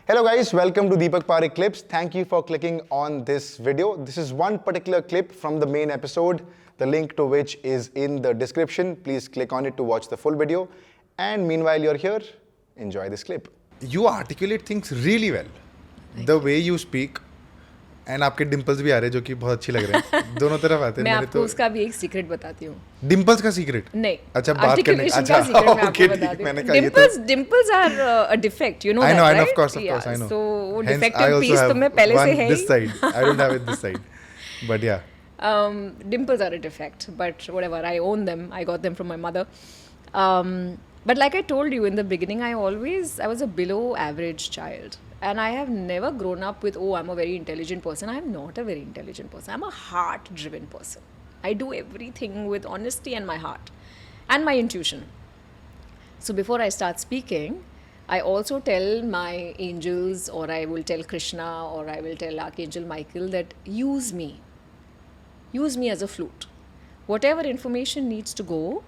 Hello guys, welcome to Deepak Parekh Clips. Thank you for clicking on this video. This is one particular clip from the main episode, the link to which is in the description. Please click on it to watch the full video. And meanwhile you're here, enjoy this clip. You articulate things really well. The way you speak and आपके dimples भी आ रहे हैं जो कि बहुत अच्छी लग रहे हैं. दोनों तरफ आते हैं. मैं आपको उसका भी एक सीक्रेट बताती हूँ. Dimples का सीक्रेट? नहीं. अच्छा बात करने. अच्छा. Okay, मैंने कहा ये तो. Dimples are a defect, you know I that, know, right? I know, of course, I know. So वो Hence, defective I also piece have तो मैं पहले से one है this side. I don't have it this side. But yeah. Dimples are a defect, but whatever. I own them. I got them from my mother. But like I told you in the beginning, I was a below average child. And I have never grown up with, oh, I'm a very intelligent person. I am not a very intelligent person. I'm a heart-driven person. I do everything with honesty and my heart and my intuition. So before I start speaking, I also tell my angels, or I will tell Krishna, or I will tell Archangel Michael that use me. Use me as a flute. Whatever information needs to go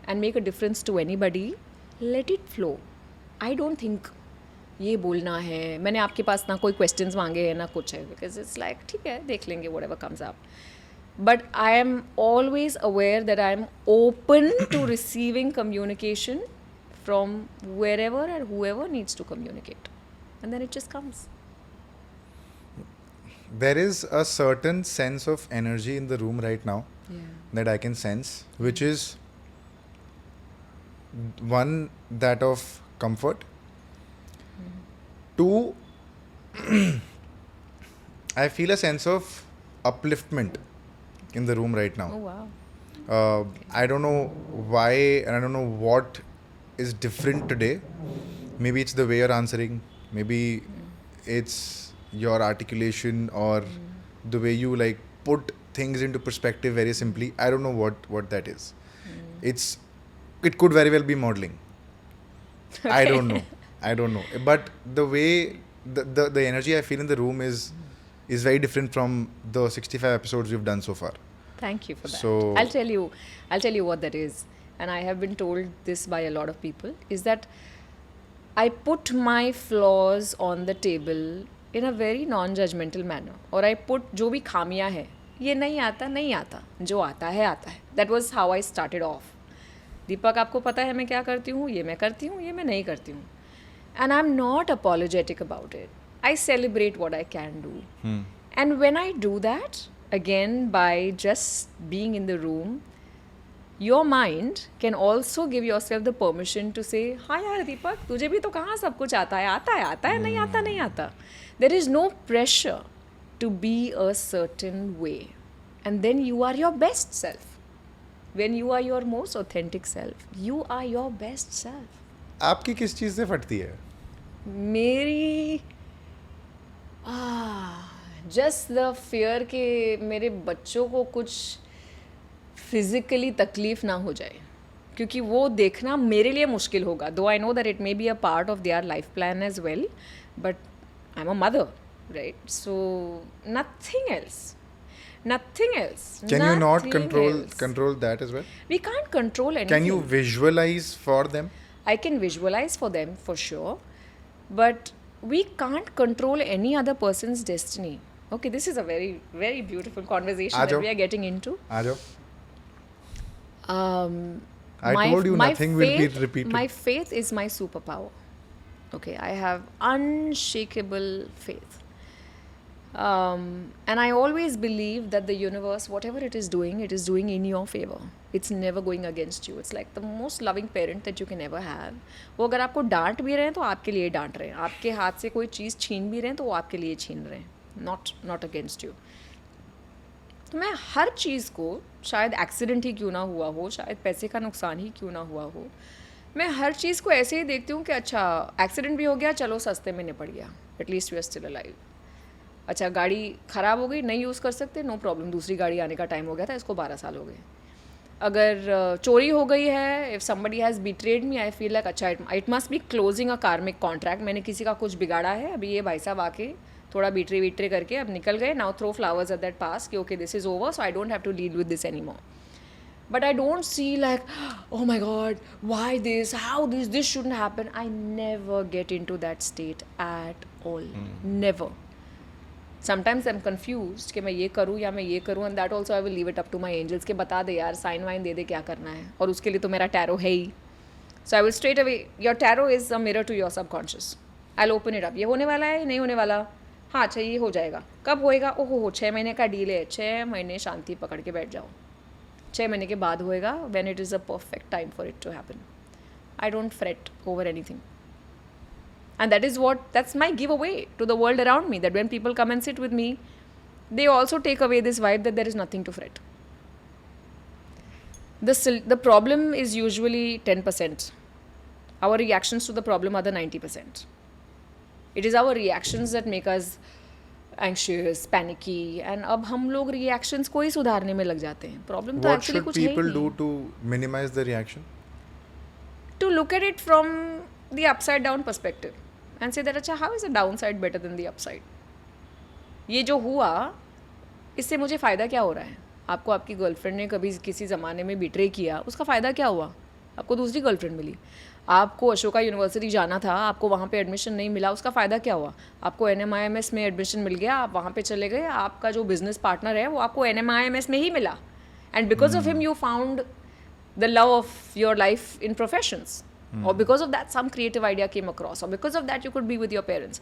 and make a difference to anybody, let it flow. I don't think ये बोलना है. मैंने आपके पास ना कोई questions मांगे हैं ना कुछ है, because it's like ठीक है देख लेंगे whatever comes up. But I am always aware that I am open to receiving communication from wherever and whoever needs to communicate, and then it just comes. There is a certain sense of energy in the room right now that I can sense, which is one, that of comfort. Two, I feel a sense of upliftment in the room right now. Oh wow. I don't know why and I don't know what is different today. Maybe it's the way you're answering. Maybe it's your articulation or the way you like put things into perspective very simply. I don't know what that is. It could very well be modeling. Okay. I don't know. But the way the energy I feel in the room is very different from the 65 episodes we've done so far. Thank you for that. So I'll tell you what that is. And I have been told this by a lot of people, is that I put my flaws on the table in a very non-judgmental manner. और I put जो भी खामियां है, ये नहीं आता, जो आता है. That was how I started off. दीपक आपको पता है मैं क्या करती हूँ, ये मैं करती हूँ, ये मैं नहीं करती हूँ. And I'm not apologetic about it. I celebrate what I can do. And when I do that, again, by just being in the room, your mind can also give yourself the permission to say, हाँ यार दीपक, तुझे भी तो कहाँ सब कुछ आता है, नहीं आता. There is no pressure to be a certain way. And then you are your best self. When you are your most authentic self, you are your best self. आपकी किस चीज़ से फटती है? मेरी just the fear कि मेरे बच्चों को कुछ फिजिकली तकलीफ ना हो जाए, क्योंकि वो देखना मेरे लिए मुश्किल होगा. Though I know that it may be a part of their life plan as well, but I'm a mother, right? So nothing else. Can you not control that as well? We can't control anything. Can you visualize for them? I can visualize for them for sure, but we can't control any other person's destiny. Okay, this is a very, very beautiful conversation that we are getting into. Aajo. I told you nothing will be repeated. My faith is my superpower. Okay, I have unshakable faith. And I always believe that the universe, whatever it is doing in your favor. It's never going against you. It's like the most loving parent that you can ever have. वो अगर आपको डांट भी रहे हैं तो आपके लिए डांट रहे हैं. आपके हाथ से कोई चीज़ छीन भी रहे हैं तो वो आपके लिए छीन रहे हैं. Not against you. तो मैं हर चीज़ को, शायद एक्सीडेंट ही क्यों ना हुआ हो, शायद पैसे का नुकसान ही क्यों ना हुआ हो, मैं हर चीज़ को ऐसे ही देखती हूँ कि अच्छा एक्सीडेंट भी हो गया, चलो सस्ते में निपट गया, at least we are still alive. अच्छा गाड़ी ख़राब हो गई, नहीं यूज़ कर सकते, नो प्रॉब्लम, दूसरी गाड़ी आने का टाइम हो गया था, इसको 12 साल हो गए. अगर चोरी हो गई है, if somebody has betrayed me, I feel like अच्छा it must be closing a karmic contract. मैंने किसी का कुछ बिगाड़ा है, अभी ये भाई साहब आके थोड़ा बीट्रे करके अब निकल गए. Now throw flowers at that past कि okay this is over, so I don't have to lead with this any more. But I don't see like, oh my God, why this? How this? This shouldn't happen. I never get into that state at all. Never. Sometimes I'm confused कि मैं ये करूँ या मैं ये करूँ, and that also I will leave it up to my angels कि बता दे यार, साइन वाइन दे दे क्या करना है, और उसके लिए तो मेरा टैरो है ही. So I will straight away, your tarot is a mirror to your subconscious. I'll open it up. ये होने वाला है, नहीं होने वाला, हाँ अच्छा ये हो जाएगा, कब होएगा, ओहो 6 महीने का डील है, 6 महीने शांति पकड़ के बैठ जाओ, 6 महीने के बाद होएगा, when it is a perfect time for it to happen. I don't fret over anything. And that's my giveaway to the world around me, that when people come and sit with me, they also take away this vibe that there is nothing to fret. The problem is usually 10%. Our reactions to the problem are the 90%. It is our reactions that make us anxious, panicky, and अब हम लोग reactions को ही सुधारने में लग जाते हैं. Problem तो What actually should कुछ है ही people नहीं. do to minimize the reaction? To look at it from the upside down perspective and say that अच्छा, how is the downside better than the upside? ये जो हुआ, इससे मुझे फ़ायदा क्या हो रहा है? आपको आपकी गर्लफ्रेंड ने कभी किसी ज़माने में बिट्रे किया, उसका फ़ायदा क्या हुआ? आपको दूसरी गर्लफ्रेंड मिली. आपको अशोका यूनिवर्सिटी जाना था, आपको वहाँ पे एडमिशन नहीं मिला, उसका फ़ायदा क्या हुआ? आपको NMIMS में एडमिशन मिल गया, आप वहाँ पे चले गए, आपका जो बिजनेस पार्टनर है वो आपको NMIMS में ही मिला, and because of him you found the love of your life in professions, or because of that some creative idea came across, or because of that you could be with your parents.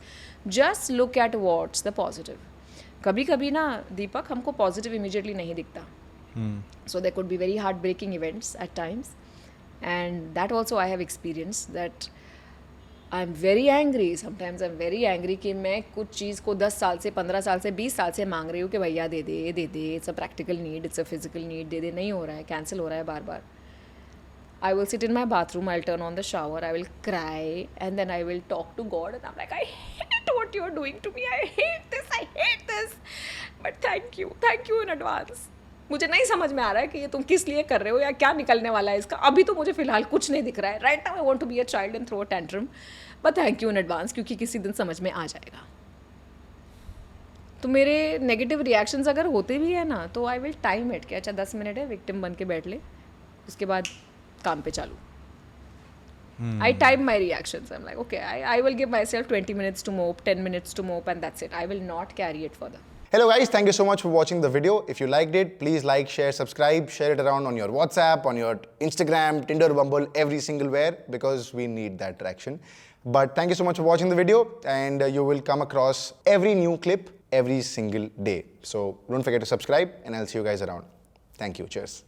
Just look at what's the positive. कभी कभी ना दीपक हमको positive immediately नहीं दिखता. So there could be very heartbreaking events at times, and that also I have experienced, that I'm very angry. Sometimes I'm very angry कि मैं कुछ चीज़ को 10 साल से, 15 साल से, 20 साल से मांग रही हूँ कि भैया दे दे, it's a practical need, it's a physical need, दे दे, नहीं हो रहा है, cancel हो रहा है बार बार. I will sit in my bathroom, I'll turn on the shower, I will cry, and then I will talk to God, and I'm like, I hate what you're doing to me, I hate this, but thank you in advance. मुझे नहीं समझ में आ रहा है कि ये तुम किस लिए कर रहे हो या क्या निकलने वाला है इसका. अभी तो मुझे फिलहाल कुछ नहीं दिख रहा है. Right now I want to be a child and throw a tantrum, but thank you in advance, क्योंकि किसी दिन समझ में आ जाएगा. तो मेरे नेगेटिव रिएक्शंस अगर होते भी है ना, तो आई विल टाइम इट कि अच्छा 10 मिनट है, विक्टिम बन के बैठ ले, उसके बाद काम पे चालू. I time my reactions. I'm like, okay, I will give myself 20 minutes to mope, 10 minutes to mope, and that's it. I will not carry it further. Hello guys, thank you so much for watching the video. If you liked it, please like, share, subscribe, share it around on your WhatsApp, on your Instagram, Tinder, Bumble, every single where, because we need that traction. But thank you so much for watching the video, and you will come across every new clip every single day. So don't forget to subscribe, and I'll see you guys around. Thank you. Cheers.